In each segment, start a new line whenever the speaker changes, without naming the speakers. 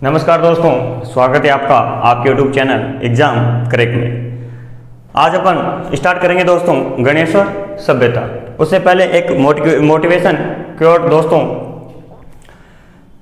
नमस्कार दोस्तों, स्वागत है आपका आपके यूट्यूब चैनल एग्जाम करेक्ट में। आज अपन स्टार्ट करेंगे दोस्तों गणेश्वर सभ्यता। उससे पहले एक मोटिवेशन क्योर दोस्तों,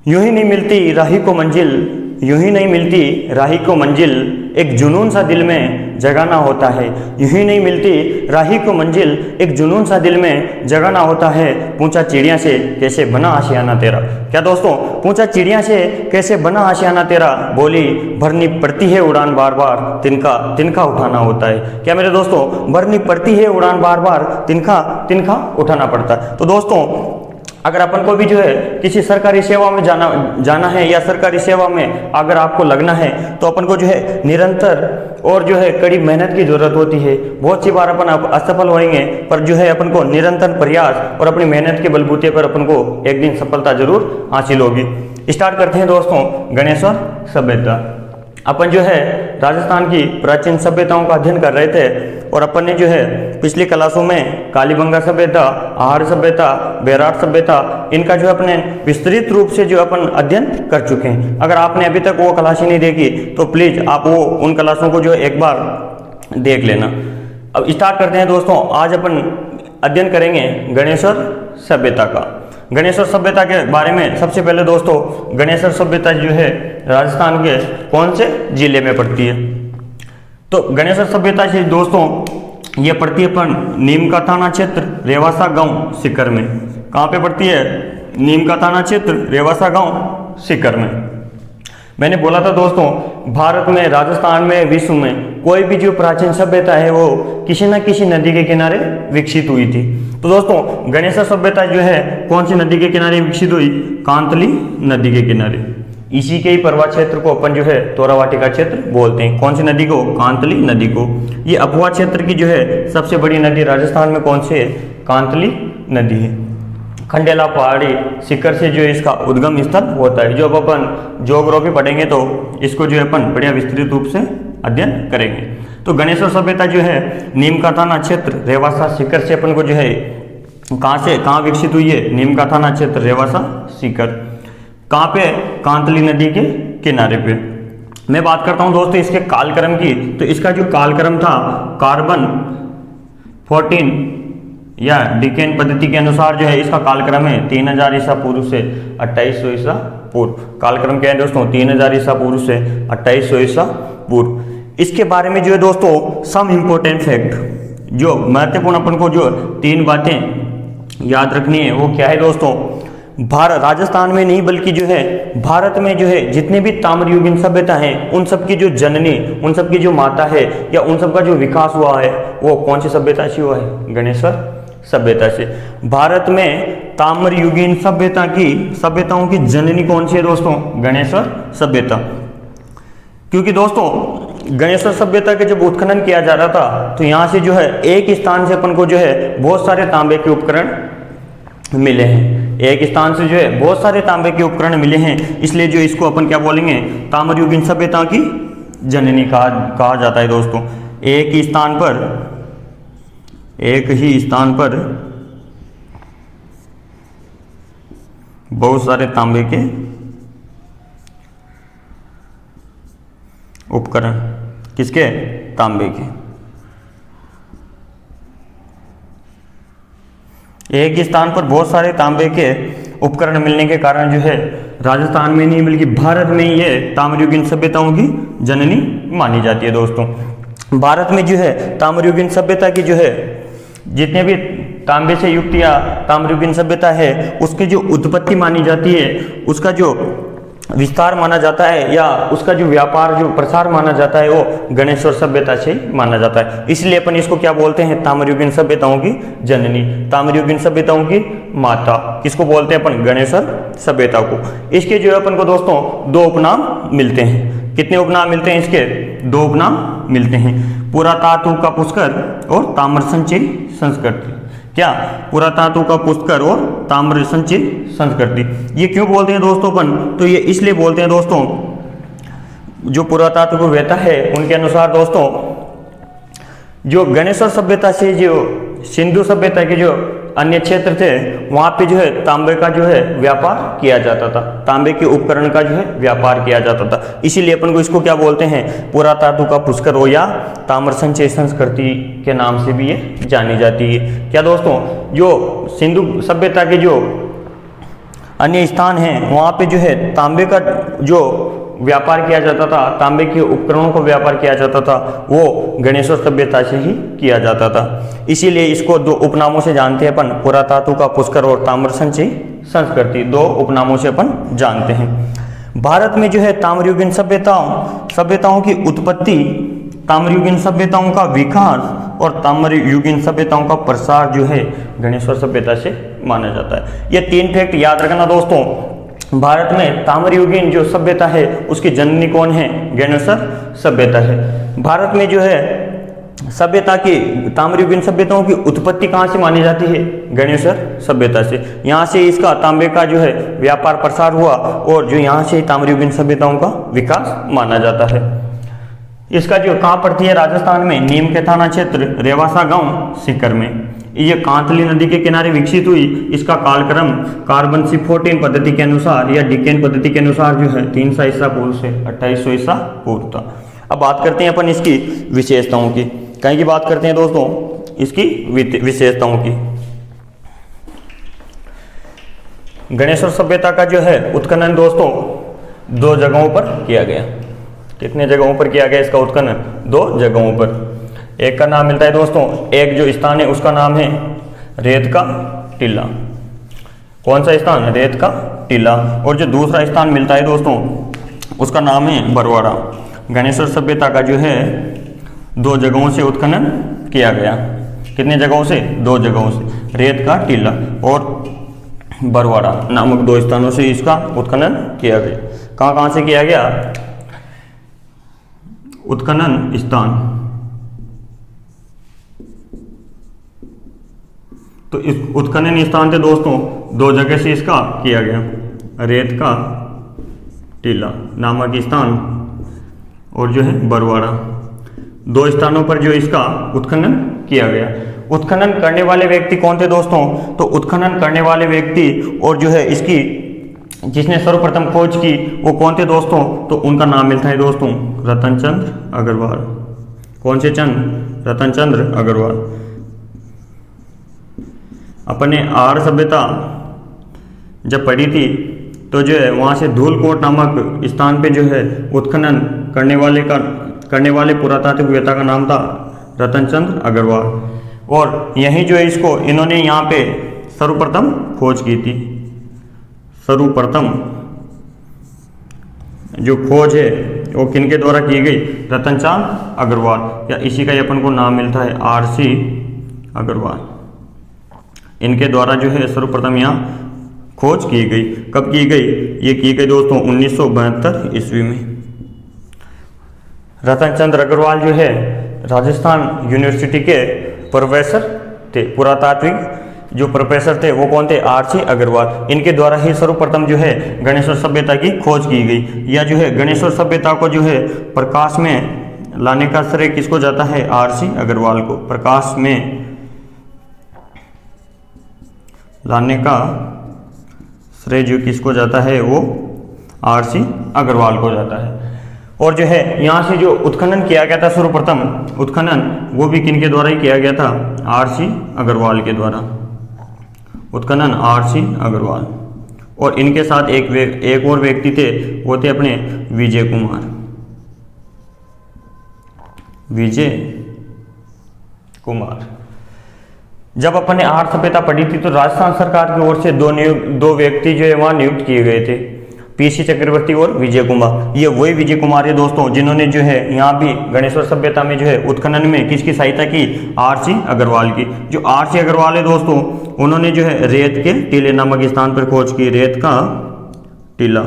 यूं ही नहीं मिलती राही को मंजिल, यूं ही नहीं मिलती राही को मंजिल, एक जुनून सा दिल में जगाना होता है। यूं ही नहीं मिलती राही को मंजिल, एक जुनून सा दिल में जगाना होता है। पूछा चिड़िया से कैसे बना आशियाना तेरा। क्या दोस्तों, पूछा चिड़िया से कैसे बना आशियाना तेरा, बोली भरनी पड़ती है उड़ान बार बार, तिनका तिनका उठाना होता है। क्या मेरे दोस्तों, भरनी पड़ती है उड़ान बार बार, तिनका तिनका उठाना पड़ता है। तो दोस्तों, अगर अपन को भी जो है किसी सरकारी सेवा में जाना है या सरकारी सेवा में अगर आपको लगना है तो अपन को जो है निरंतर और जो है कड़ी मेहनत की जरूरत होती है। बहुत सी बार अपन असफल होएंगे, पर जो है अपन को निरंतर प्रयास और अपनी मेहनत के बलबूते पर अपन को एक दिन सफलता जरूर हासिल होगी। स्टार्ट करते हैं दोस्तों गणेश्वर सभ्यता। अपन जो है राजस्थान की प्राचीन सभ्यताओं का अध्ययन कर रहे थे और अपन ने जो है पिछली क्लासों में कालीबंगा सभ्यता, आहार सभ्यता, बेराट सभ्यता, इनका जो है अपने विस्तृत रूप से जो अपन अध्ययन कर चुके हैं। अगर आपने अभी तक वो क्लास ही नहीं देखी तो प्लीज आप वो उन क्लासों को जो है एक बार देख लेना। अब स्टार्ट करते हैं दोस्तों। आज अपन अध्ययन करेंगे गणेश्वर सभ्यता का। गणेश्वर सभ्यता के बारे में सबसे पहले दोस्तों, गणेश्वर सभ्यता जो है राजस्थान के कौन से जिले में पड़ती है? तो गणेश्वर सभ्यता से दोस्तों ये पड़ती है अपन नीम का थाना क्षेत्र, रेवासा गांव, सीकर में। कहाँ पे पड़ती है? नीम का थाना क्षेत्र, रेवासा गांव, सीकर में। मैंने बोला था दोस्तों, भारत में, राजस्थान में, विश्व में कोई भी जो प्राचीन सभ्यता है वो किसी न किसी नदी के किनारे विकसित हुई थी। तो दोस्तों गणेश्वर सभ्यता जो है कौन सी नदी के किनारे विकसित हुई? कांतली नदी के किनारे। इसी के ही प्रवाह क्षेत्र को अपन जो है तोरावाटिका क्षेत्र बोलते हैं। कौन सी नदी को? कांतली नदी को। ये अपवा क्षेत्र की जो है सबसे बड़ी नदी राजस्थान में कौन सी है? कांतली नदी है। खंडेला पहाड़ी सीकर से जो इसका उद्गम स्थल होता है। जो अब अपन ज्योग्राफी पढ़ेंगे तो इसको जो है अपन बढ़िया विस्तृत रूप से अध्ययन करेंगे। तो गणेश्वर सभ्यता जो है नीम का थाना क्षेत्र, रेवासा, सीकर से अपन को जो है कहाँ विकसित हुई है? नीम का थाना क्षेत्र, रेवासा, सीकर। कहाँ पे? कांतली नदी के किनारे पे। मैं बात करता हूँ दोस्तों इसके कालक्रम की। तो इसका जो कालक्रम था कार्बन 14 या डिकेन पद्धति के अनुसार जो है इसका कालक्रम है 3000 ईसा पूर्व से 2800 ईसा पूर्व। कालक्रम क्या है दोस्तों? 3000 ईसा पूर्व से 2800 ईसा पूर्व। इसके बारे में जो है दोस्तों सम इम्पोर्टेंट फैक्ट, जो महत्वपूर्ण अपन को जो 3 बातें याद रखनी है वो क्या है दोस्तों? भारत, राजस्थान में नहीं बल्कि जो है भारत में जो है जितने भी ताम्रयुगीन सभ्यता हैं उन सब की जो जननी, उन सब की जो माता है या उन सब का जो विकास हुआ है वो कौन सी सभ्यता से हुआ है? गणेश्वर सभ्यता से। भारत में ताम्रयुगीन सभ्यताओं की जननी कौन सी है दोस्तों? गणेश्वर सभ्यता। क्योंकि दोस्तों गणेश्वर सभ्यता के जब उत्खनन किया जा रहा था तो यहाँ से जो है एक स्थान से अपन को जो है बहुत सारे तांबे के उपकरण मिले हैं। एक स्थान से जो है बहुत सारे तांबे के उपकरण मिले हैं, इसलिए जो इसको अपन क्या बोलेंगे? ताम्रयुगीन सभ्यता की जननी कहा जाता है दोस्तों। एक ही स्थान पर बहुत सारे तांबे के उपकरण। किसके? तांबे के। एक ही स्थान पर बहुत सारे तांबे के उपकरण मिलने के कारण जो है राजस्थान में नहीं बल्कि भारत में ही ये ताम्रयुगीन सभ्यताओं की जननी मानी जाती है दोस्तों। भारत में जो है ताम्रयुगीन सभ्यता की जो है जितने भी तांबे से युक्त या ताम्रयुगीन सभ्यता है उसकी जो उत्पत्ति मानी जाती है, उसका जो विस्तार माना जाता है या उसका जो व्यापार, जो प्रसार माना जाता है वो गणेश्वर सभ्यता से माना जाता है। इसलिए अपन इसको क्या बोलते हैं? ताम्रयुगीन सभ्यताओं की जननी, ताम्रयुगीन सभ्यताओं की माता। किसको बोलते हैं अपन? गणेश्वर सभ्यता को। इसके जो है अपन को दोस्तों 2 उपनाम मिलते हैं। कितने उपनाम मिलते हैं इसके? 2 उपनाम मिलते हैं। पुरातातु का पुष्कर और ताम्र संचय संस्कृति। क्या? पुरातातु का पुष्कर और ताम्र संचय संस्कृति। ये क्यों बोलते हैं दोस्तों अपन? तो ये इसलिए बोलते हैं दोस्तों, जो पुरातात्व को वेता है उनके अनुसार दोस्तों जो गणेश्वर सभ्यता से जो सिंधु सभ्यता के जो अन्य क्षेत्र थे वहाँ पे जो है तांबे का जो है व्यापार किया जाता था, तांबे के उपकरण का जो है व्यापार किया जाता था। इसीलिए अपन को इसको क्या बोलते हैं, पुरातातु का पुष्कर हो या ताम्र संचय संस्कृति के नाम से भी ये जानी जाती है। क्या दोस्तों, जो सिंधु सभ्यता के जो अन्य स्थान हैं वहाँ पे जो है तांबे का जो व्यापार किया जाता था, तांबे के उपकरणों का व्यापार किया जाता था, वो गणेश्वर सभ्यता से ही किया जाता था। इसीलिए इसको दो उपनामों से जानते हैं अपन, पुरातातु का पुष्कर और ताम्र संचय संस्कृति, दो उपनामों से अपन जानते हैं। भारत में जो है ताम्रयुगीन सभ्यताओं की उत्पत्ति, ताम्रयुगीन सभ्यताओं का विकास और ताम्रयुगीन सभ्यताओं का प्रसार जो है गणेश्वर सभ्यता से माना जाता है। ये 3 फैक्ट याद रखना दोस्तों। भारत में ताम्रयुगीन जो सभ्यता है उसकी जननी कौन है, गणेश्वर सभ्यता है। भारत में जो है सभ्यता की, ताम्रयुगीन सभ्यताओं की उत्पत्ति कहाँ से मानी जाती है, गणेश्वर सभ्यता से। यहाँ से इसका तांबे का जो है व्यापार प्रसार हुआ और जो यहाँ से ताम्रयुगीन सभ्यताओं का विकास माना जाता है। इसका जो कहाँ पड़ती है, राजस्थान में नीम के थाना क्षेत्र, रेवासा गांव, सीकर में। ये कांतली नदी के किनारे विकसित हुई। इसका कालक्रम कार्बन 14 पद्धति के अनुसार या डिकेन पद्धति के अनुसार जो है 300 ईसा पूर्व से 2800 ईसा पूर्व था। अब बात करते हैं अपन इसकी विशेषताओं की। कहीं की बात करते हैं दोस्तों, इसकी विशेषताओं की। गणेश्वर सभ्यता का जो है उत्खनन दोस्तों 2 जगहों पर किया गया। कितने जगहों पर किया गया इसका उत्खनन, 2 जगहों पर। एक का नाम मिलता है दोस्तों, एक जो स्थान है उसका नाम है रेत का टीला। कौन सा स्थान, रेत का टीला। और जो दूसरा स्थान मिलता है दोस्तों उसका नाम है बरवाड़ा। गणेश्वर सभ्यता का जो है 2 जगहों से उत्खनन किया गया। कितने जगहों से, 2 जगहों से, रेत का टीला और बरवाड़ा नामक 2 स्थानों से इसका उत्खनन किया गया। कहाँ कहाँ से किया गया उत्खनन स्थान, तो इस उत्खनन स्थान थे दोस्तों 2 जगह से इसका किया गया, रेत का टीला नामक स्थान और जो है बरवाड़ा। 2 स्थानों पर जो इसका उत्खनन किया गया। उत्खनन करने वाले व्यक्ति कौन थे दोस्तों, तो उत्खनन करने वाले व्यक्ति और जो है इसकी जिसने सर्वप्रथम खोज की वो कौन थे दोस्तों, तो उनका नाम मिलता है दोस्तों रतनचंद्र अग्रवाल। कौन से चंद, रतनचंद्र अग्रवाल। अपने आर्य सभ्यता जब पढ़ी थी तो जो है वहाँ से धूलकोट नामक स्थान पे जो है उत्खनन करने वाले पुरातात्विकवेत्ता का नाम था रतनचंद्र अग्रवाल। और यही जो है इसको इन्होंने यहाँ पे सर्वप्रथम खोज की थी। सर्वप्रथम जो खोज है वो किनके द्वारा की गई, रतनचंद अग्रवाल, या इसी का अपन को नाम मिलता है RC अग्रवाल। इनके द्वारा जो है सर्वप्रथम यहाँ खोज की गई। कब की गई, ये की गई दोस्तों 1972 ईस्वी में। रतनचंद्र अग्रवाल जो है राजस्थान यूनिवर्सिटी के प्रोफेसर थे। पुरातात्विक जो प्रोफेसर थे वो कौन थे, RC अग्रवाल। इनके द्वारा ही सर्वप्रथम जो है गणेश्वर सभ्यता की खोज की गई। या जो है गणेश्वर सभ्यता को जो है प्रकाश में लाने का श्रेय किसको जाता है, RC अग्रवाल को। प्रकाश में लाने का श्रेय जो किसको जाता है वो RC अग्रवाल को जाता है। और जो है यहाँ से जो उत्खनन किया गया था सर्वप्रथम उत्खनन, वो भी किनके द्वारा ही किया गया था, RC अग्रवाल के द्वारा। उत्खनन RC अग्रवाल। और इनके साथ एक और व्यक्ति थे, वो थे अपने विजय कुमार। जब अपने आर्य सभ्यता पढ़ी थी तो राजस्थान सरकार की ओर से 2 व्यक्ति जो है वहाँ नियुक्त किए गए थे, PC चक्रवर्ती और विजय कुमार। ये वही विजय कुमार है दोस्तों जिन्होंने जो है यहाँ भी गणेश्वर सभ्यता में जो है उत्खनन में किसकी सहायता की, RC अग्रवाल की। जो RC अग्रवाल है दोस्तों उन्होंने जो है रेत के टीले नामक स्थान पर खोज की, रेत का टीला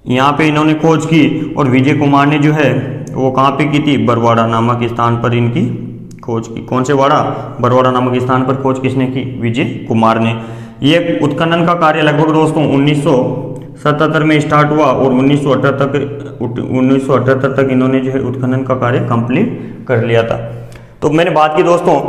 यहाँ पे इन्होंने खोज की। और विजय कुमार ने जो है वो कहाँ पे की थी, बरवाड़ा नामक स्थान पर इनकी खोज की। कौन से वाड़ा, बरवाड़ा नामक स्थान पर खोज किसने की, विजय कुमार ने। ये उत्खनन का कार्य लगभग दोस्तों 1977 में स्टार्ट हुआ और 1978 तक इन्होंने जो है उत्खनन का कार्य कंप्लीट कर लिया था। तो मैंने बात की दोस्तों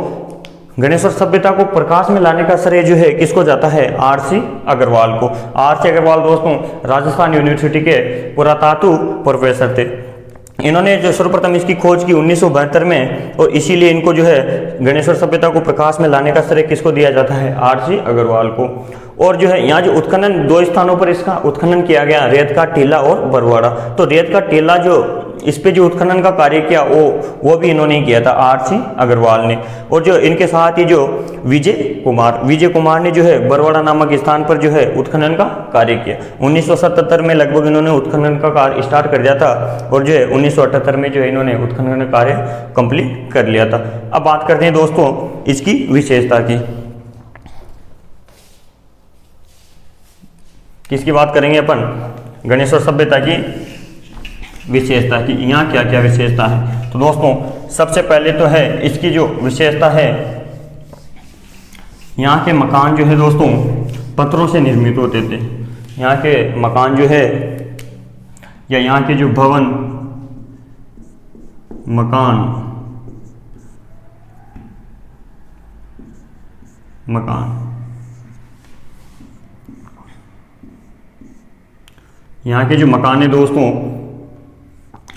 गणेश्वर सभ्यता को प्रकाश में लाने का श्रेय जो है किसको जाता है? आर.सी. अग्रवाल को। आर.सी. अग्रवाल दोस्तों राजस्थान यूनिवर्सिटी के पुरातत्व प्रोफेसर थे। इन्होंने जो सर्वप्रथम इसकी खोज की 1972 में, और इसीलिए इनको जो है गणेश्वर सभ्यता को प्रकाश में लाने का श्रेय किसको दिया जाता है? आर.सी. अग्रवाल को। और जो है यहाँ जो उत्खनन 2 स्थानों पर इसका उत्खनन किया गया, रेत का टीला और बरवाड़ा। तो रेत का टीला जो इस पे जो उत्खनन का कार्य किया वो भी इन्होंने किया था, आर.सी. अग्रवाल ने। और जो इनके साथ ही जो विजय कुमार ने जो है बरवाड़ा नामक स्थान पर जो है उत्खनन का कार्य किया। 1977 में लगभग इन्होंने उत्खनन का कार्य स्टार्ट कर दिया था, और जो है 1978 में जो है इन्होंने उत्खनन का कार्य कंप्लीट कर लिया था। अब बात करते हैं दोस्तों इसकी विशेषता की। किसकी बात करेंगे अपन? गणेश्वर सभ्यता की विशेषता की। यहाँ क्या क्या विशेषता है? तो दोस्तों सबसे पहले तो है इसकी जो विशेषता है, यहाँ के मकान जो है दोस्तों पत्थरों से निर्मित होते थे। यहाँ के मकान जो है, या यहाँ के जो भवन मकान यहाँ के जो मकान है दोस्तों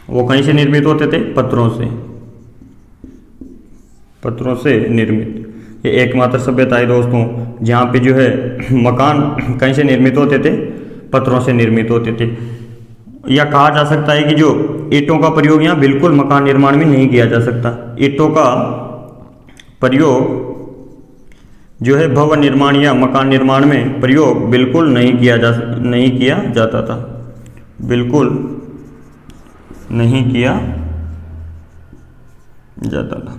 वो कहीं से निर्मित होते थे? पत्थरों से निर्मित। ये एकमात्र सभ्यता है दोस्तों जहाँ पे जो है मकान कहीं से निर्मित होते थे? पत्थरों से निर्मित होते थे। या कहा जा सकता है कि जो ईंटों का प्रयोग यहाँ बिल्कुल मकान निर्माण में नहीं किया जा सकता। ईंटों का प्रयोग जो है भवन निर्माण या मकान निर्माण में प्रयोग बिल्कुल नहीं किया जाता था। बिल्कुल नहीं किया जाता था।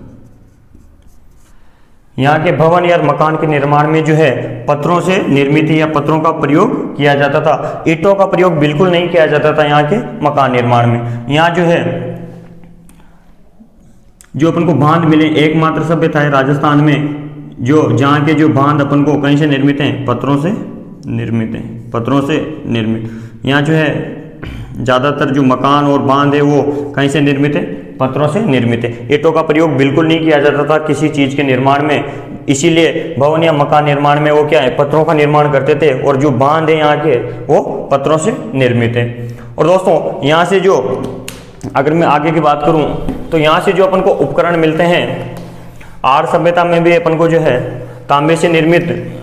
यहाँ के भवन या मकान के निर्माण में जो है पत्थरों से निर्मित या पत्थरों का प्रयोग किया जाता था। ईंटों का प्रयोग बिल्कुल नहीं किया जाता था यहाँ के मकान निर्माण में। यहाँ जो है जो अपन को बांध मिले, एकमात्र सभ्यता है राजस्थान में जो जहाँ के जो बांध अपन को कहीं से निर्मित हैं? पत्थरों से निर्मित। यहाँ जो है ज़्यादातर जो मकान और बांध है वो कहीं से निर्मित है? पत्थरों से निर्मित है। ईंटों का प्रयोग बिल्कुल नहीं किया जाता था किसी चीज़ के निर्माण में, इसीलिए भवन या मकान निर्माण में वो क्या है? पत्थरों का निर्माण करते थे। और जो बांध है यहाँ के वो पत्थरों से निर्मित है। और दोस्तों यहाँ से जो अगर मैं आगे की बात करूँ तो यहाँ से जो अपन को उपकरण मिलते हैं, आर्य सभ्यता में भी अपन को जो है तांबे से निर्मित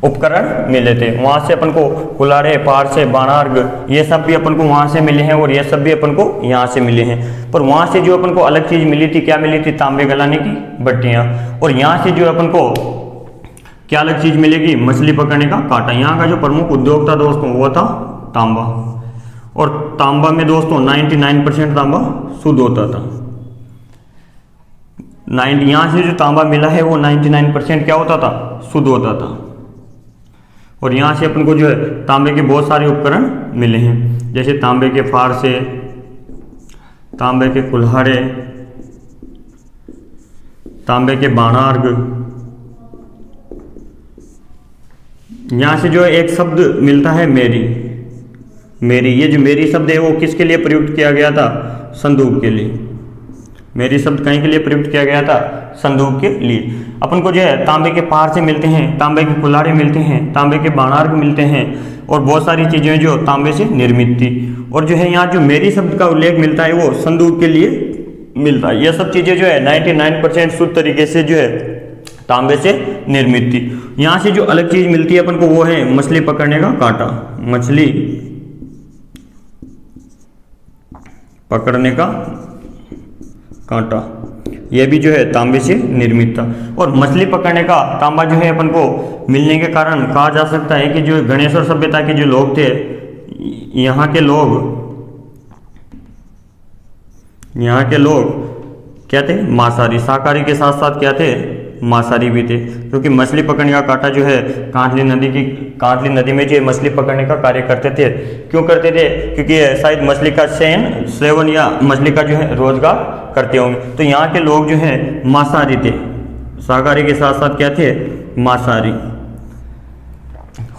उपकरण मिले थे। वहाँ से अपन को कुल्हाड़े, पारसे, बाणार्घ ये सब भी अपन को वहाँ से मिले हैं, और ये सब भी अपन को यहाँ से मिले हैं। पर वहाँ से जो अपन को अलग चीज़ मिली थी, क्या मिली थी? तांबे गलाने की भट्टियाँ। और यहाँ से जो अपन को क्या अलग चीज़ मिलेगी? मछली पकड़ने का कांटा। यहाँ का जो प्रमुख उद्योग था दोस्तों वो था तांबा। और तांबा में दोस्तों 99% तांबा शुद्ध होता था। यहाँ से जो तांबा मिला है वो 99% क्या होता था? शुद्ध होता था। और यहाँ से अपन को जो है तांबे के बहुत सारे उपकरण मिले हैं, जैसे तांबे के फारसे, तांबे के कुल्हाड़े, तांबे के बाणार्घ। यहाँ से जो है एक शब्द मिलता है मेरी। ये जो मेरी शब्द है वो किसके लिए प्रयुक्त किया गया था? संदूक के लिए। मेरी शब्द कहीं के लिए प्रयुक्त किया गया था? संदूक के लिए। अपन को जो है तांबे के पार से मिलते हैं, तांबे के कुल्हाड़े मिलते हैं, तांबे के बाणार्घ मिलते हैं, और बहुत सारी चीज़ें जो तांबे से निर्मित थी। और जो है यहाँ जो मेरी शब्द का उल्लेख मिलता है वो संदूक के लिए मिलता है। यह सब चीज़ें जो है 99% शुद्ध तरीके से जो है तांबे से निर्मित थी। यहाँ से जो अलग चीज़ मिलती है अपन को वो है मछली पकड़ने का कांटा। मछली पकड़ने का कांटा, यह भी जो है तांबे से निर्मित था। और मछली पकड़ने का तांबा जो है अपन को मिलने के कारण कहा जा सकता है कि जो गणेश्वर सभ्यता के जो लोग थे, यहाँ के लोग क्या थे? मांसाहारी। शाकाहारी के साथ साथ क्या थे? मांसाहारी भी थे। क्योंकि मछली पकड़ने का कांटा जो है कांटली नदी में जो मछली पकड़ने का कार्य करते थे। क्यों करते थे? क्योंकि शायद मछली का सेवन या मछली का जो है रोजगार करते होंगे। तो यहाँ के लोग जो है मांसाहारी थे। शाकाहारी के साथ साथ क्या थे? मांसाहारी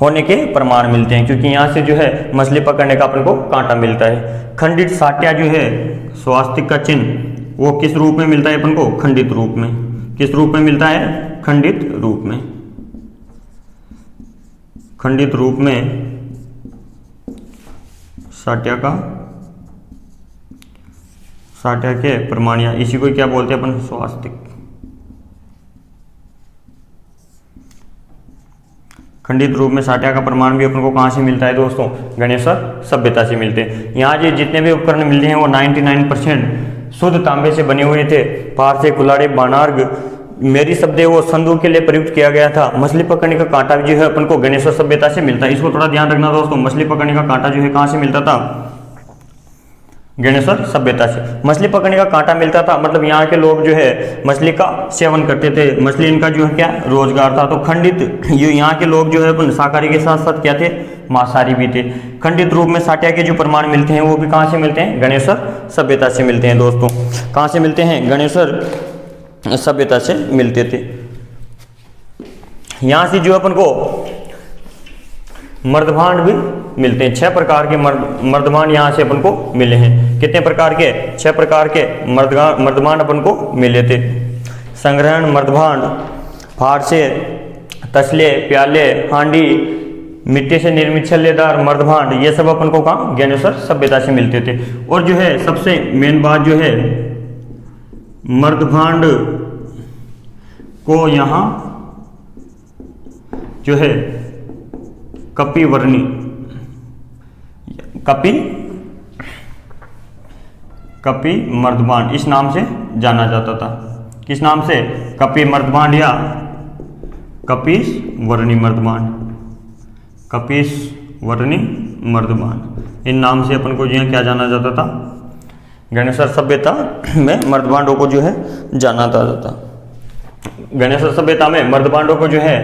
होने के प्रमाण मिलते हैं, क्योंकि यहाँ से जो है मछली पकड़ने का अपन को कांटा मिलता है। खंडित साट्या जो है स्वास्तिक का चिन्ह वो किस रूप में मिलता है अपन को? खंडित रूप में। किस रूप में मिलता है? खंडित रूप में। खंडित रूप में साट्या के प्रमाण, या इसी को क्या बोलते हैं अपन? स्वास्तिक। खंडित रूप में साट्या का प्रमाण भी अपन को कहाँ से मिलता है दोस्तों? गणेश्वर सभ्यता से मिलते हैं। यहाँ जो जितने भी उपकरण मिलते हैं वो 99% शुद्ध तांबे से बने हुए थे। पार से कुल्हाड़ी, बाणार्घ, मेरी शब्द है वो संदूक के लिए प्रयुक्त किया गया था। मछली पकड़ने का कांटा जो है अपन को गणेश्वर सभ्यता से मिलता है। इसको थोड़ा ध्यान रखना दोस्तों, मछली पकड़ने का कांटा जो है कहाँ से मिलता था? गणेश्वर सभ्यता से। मछली पकड़ने का कांटा मिलता था, मतलब यहाँ के लोग जो है मछली का सेवन करते थे, मछली इनका जो है क्या रोजगार था। तो खंडित यहाँ के लोग जो है शाकाहारी के साथ साथ क्या थे? मांसाहारी भी थे। खंडित रूप में साट्या के जो प्रमाण मिलते हैं वो भी कहाँ से मिलते हैं? गणेश्वर सभ्यता से मिलते हैं दोस्तों। कहाँ से मिलते हैं? गणेश्वर सभ्यता से मिलते थे। यहाँ से जो अपन को मर्दभांड भी मिलते हैं। 6 प्रकार के मर्दभांड यहाँ से अपन को मिले हैं। कितने प्रकार के? 6 प्रकार के मर्दभांड अपन को मिले थे। संग्रहण मर्दभांड, फारसे, तसले, प्याले, हांडी, मिट्टी से निर्मित छल्लेदार मर्दभांड, ये सब अपन को कहाँ? ज्ञानेश्वर सभ्यता से मिलते थे। और जो है सबसे मेन बात जो है, मर्दभांड को यहाँ जो है कपिवर्णी, कपि मर्दभांड इस नाम से जाना जाता था। किस नाम से? कपि मर्दभांड या कपिस वर्णी मर्दभांड, कपिस वर्णी मर्दभांड, इन नाम से अपन को जो है क्या जाना जाता था? गणेश्वर सभ्यता में मर्दभांडों को जो है जाना जाता था। गणेश्वर सभ्यता में मर्दभांडों को जो है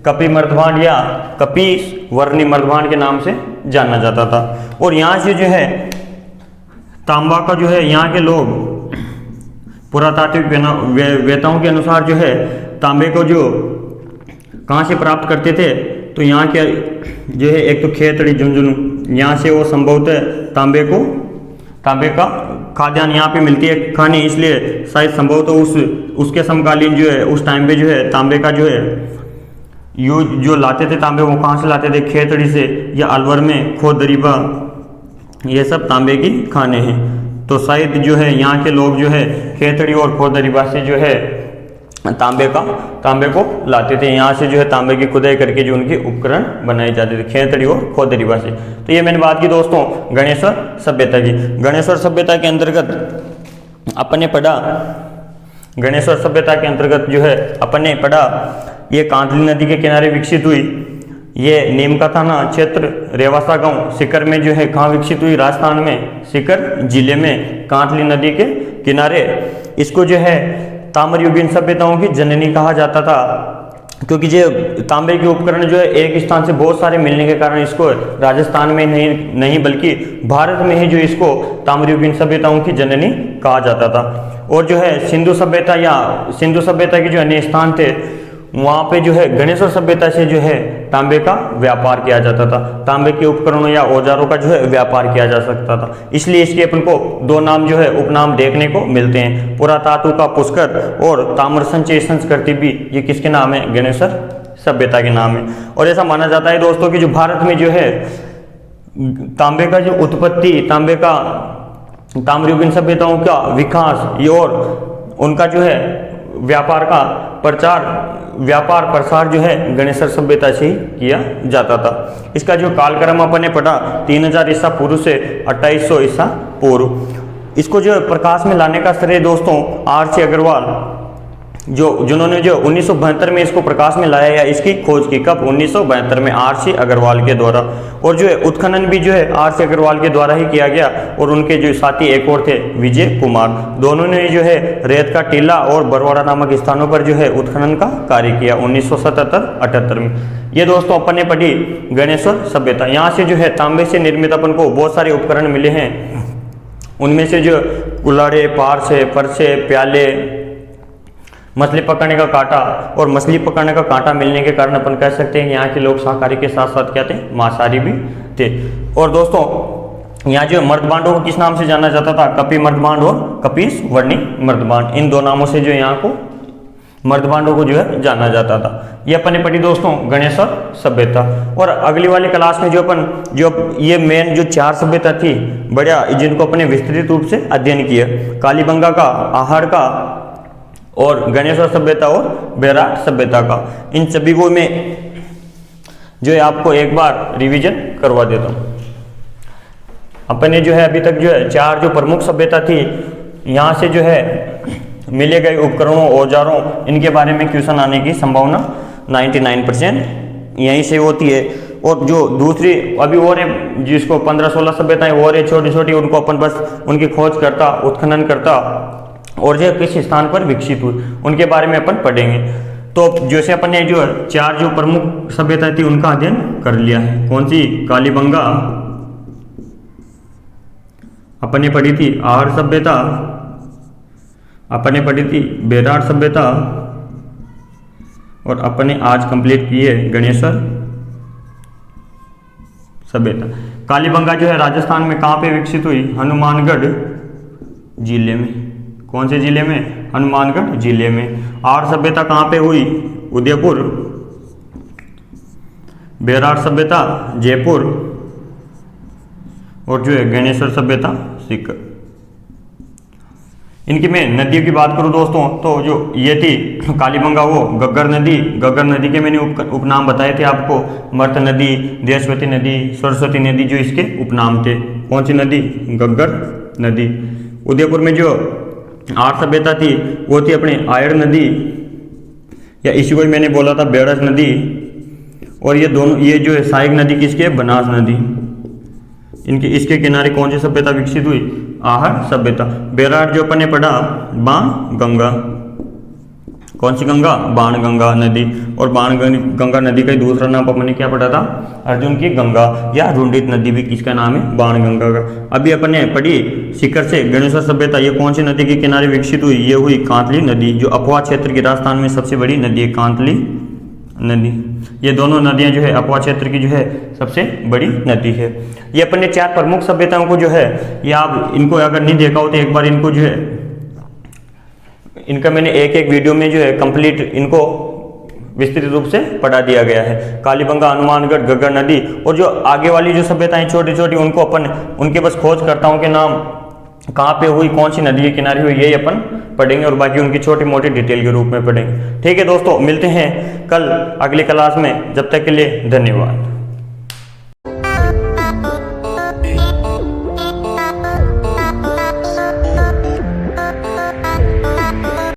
कपि मर्दभांड या कपिस वर्णी मर्दभांड के नाम से जाना जाता था। और यहाँ से जो है तांबा का जो है यहाँ के लोग पुरातात्विक वेताओं के अनुसार जो है तांबे को जो कहाँ से प्राप्त करते थे? तो यहाँ के जो है एक तो खेतड़ी, झुंझुनू, यहाँ से वो संभवतः तांबे का खाद्यान्न यहाँ पे मिलती है खानी, इसलिए शायद संभवतः उसके समकालीन जो है उस टाइम पे जो है तांबे का जो है जो लाते थे तांबे, वो कहाँ से लाते थे? खेतड़ी से या अलवर में खोद दरीबा, ये सब तांबे की खाने हैं। तो शायद जो है यहाँ के लोग जो है खेतड़ी और खोद दरीबा से जो है तांबे को लाते थे। यहाँ से जो है तांबे की खुदाई करके जो उनके उपकरण बनाए जाते थे, खेतड़ी और खोद दरीबा से। तो ये मैंने बात की दोस्तों गणेश्वर सभ्यता की। गणेश्वर सभ्यता के अंतर्गत अपन ने पढ़ा, गणेश्वर सभ्यता के अंतर्गत जो है अपन ने पढ़ा, ये कांतली नदी के किनारे विकसित हुई। ये नीम का थाना क्षेत्र, रेवासा गांव, सीकर में जो है कहाँ विकसित हुई? राजस्थान में, सीकर जिले में, कांतली नदी के किनारे। इसको जो है ताम्रयुगीन सभ्यताओं की जननी कहा जाता था, क्योंकि जो तांबे के उपकरण जो है एक स्थान से बहुत सारे मिलने के कारण इसको राजस्थान में नहीं बल्कि भारत में ही जो इसको ताम्रयुगीन सभ्यताओं की जननी कहा जाता था। और जो है सिंधु सभ्यता के जो अन्य स्थान थे वहाँ पे जो है गणेश्वर सभ्यता से जो है तांबे का व्यापार किया जाता था। तांबे के उपकरणों या औजारों का जो है व्यापार किया जा सकता था। इसलिए इसके अपन को 2 नाम जो है उपनाम देखने को मिलते हैं, पुरातातु का पुष्कर और ताम्र संचय संस्कृति भी। ये किसके नाम है? गणेश्वर सभ्यता के नाम है। और ऐसा माना जाता है दोस्तों कि जो भारत में जो है तांबे का जो उत्पत्ति, ताम्रयुगीन सभ्यताओं का विकास, ये और उनका जो है व्यापार प्रसार जो है गणेश्वर सभ्यता से ही किया जाता था। इसका जो कालक्रम अपन ने पढ़ा 3000 ईसा पूर्व से 2800 ईसा पूर्व। इसको जो प्रकाश में लाने का श्रेय दोस्तों R.C. अग्रवाल, जिन्होंने जो 1972 में इसको प्रकाश में लाया या इसकी खोज की। कब? 1972 में R.C. अग्रवाल के द्वारा। और जो है उत्खनन भी जो है R.C. अग्रवाल के द्वारा ही किया गया। और उनके जो साथी एक और थे विजय कुमार, दोनों ने जो है रेत का टीला और बरवाड़ा नामक स्थानों पर जो है उत्खनन का कार्य किया 1977-78 में। ये दोस्तों अपन ने पढ़ी गणेश्वर सभ्यता। यहाँ से जो है तांबे से निर्मित अपन को बहुत सारे उपकरण मिले हैं। उनमें से जो कुल्हाड़े, पारसे, परसे, प्याले, मछली पकड़ने का कांटा, और मछली पकड़ने का कांटा मिलने के कारण अपन कह सकते हैं यहाँ के लोग शाकाहारी के साथ साथ क्या थे? मांसाहारी भी थे। और दोस्तों यहाँ जो मर्दभांडों को किस नाम से जाना जाता था? कपि मर्दभांड और कपिस वर्णी मर्दभांड, इन 2 नामों से जो यहाँ को मर्दभांडों को जो है जाना जाता था। ये अपन ने पढ़ी दोस्तों गणेशर सभ्यता। और अगली वाली क्लास में जो ये मेन जो 4 सभ्यता थी बढ़िया, जिनको अपने विस्तृत रूप से अध्ययन किया, कालीबंगा का, आहड़ का और गणेशर सभ्यता और बेराट सभ्यता का, इन सभी को मैं जो है आपको एक बार रिवीजन करवा देता हूँ। अपन ने जो है अभी तक जो है 4 जो प्रमुख सभ्यता थी, यहाँ से जो है मिले गए उपकरणों, औजारों, इनके बारे में क्वेश्चन आने की संभावना 99% यहीं से होती है। और जो दूसरी अभी और है, जिसको 15-16 सभ्यताएं और है छोटी छोटी, उनको अपन बस उनकी खोज करता, उत्खनन करता और जो किस स्थान पर विकसित हुई, उनके बारे में अपन पढ़ेंगे। तो जैसे अपन ने जो 4 जो प्रमुख सभ्यता थी उनका अध्ययन कर लिया है। कौन सी? कालीबंगा, अपन ने पढ़ी थी आहड़ सभ्यता, अपन ने पढ़ी थी बेराट सभ्यता और अपन ने आज कंप्लीट की है गणेशर सभ्यता। कालीबंगा जो है राजस्थान में कहाँ पे विकसित हुई? हनुमानगढ़ जिले में। कौन से जिले में? हनुमानगढ़ जिले में। आहड़ सभ्यता कहाँ पे हुई? उदयपुर। बेराट सभ्यता जयपुर और जो है गणेशर सभ्यता सीकर। इनकी मैं नदियों की बात करूं दोस्तों, तो जो ये थी कालीबंगा, वो गग्गर नदी के मैंने उपनाम बताए थे आपको, मर्त नदी, देशवती नदी, सरस्वती नदी, जो इसके उपनाम थे। कौन सी नदी? गग्गर नदी। उदयपुर में जो आहड़ सभ्यता थी वो थी अपनी आयड़ नदी, या इसी को मैंने बोला था बेड़स नदी। और ये दोनों, ये जो है सहायक नदी किसकी है? बनास नदी। इनके इसके किनारे कौन सी सभ्यता विकसित हुई? आहड़ सभ्यता। बेराट जो अपन ने पढ़ा बाण गंगा। कौन सी गंगा? बाण गंगा नदी। और बाण गंगा नदी का दूसरा नाम अपन ने क्या पढ़ा था? अर्जुन की गंगा, या रुंडित नदी भी किसका नाम है? बाण गंगा का। अभी अपन ने पढ़ी सीकर से गणेशर सभ्यता, ये कौन सी नदी के किनारे विकसित हुई? ये हुई कांतली नदी, जो अफवाह क्षेत्र की राजस्थान में सबसे बड़ी नदी है, कांतली नदी। ये दोनों नदियां जो है अफवाह क्षेत्र की जो है सबसे बड़ी नदी है। ये अपन ने 4 प्रमुख सभ्यताओं को जो है, ये आप इनको अगर नहीं देखा हो तो एक बार इनको जो है, इनका मैंने एक वीडियो में जो है कंप्लीट इनको विस्तृत रूप से पढ़ा दिया गया है। कालीबंगा, हनुमानगढ़, गग्गर नदी, और जो आगे वाली जो सभ्यताएं छोटी छोटी, उनको अपन उनके बस खोजकर्ताओं के नाम कहाँ पे हुई, कौन सी नदी के किनारे हुई, ये अपन पढ़ेंगे और बाकी उनकी छोटी मोटी डिटेल के रूप में पढ़ेंगे। ठीक है दोस्तों, मिलते हैं कल अगली क्लास में। जब तक के लिए धन्यवाद।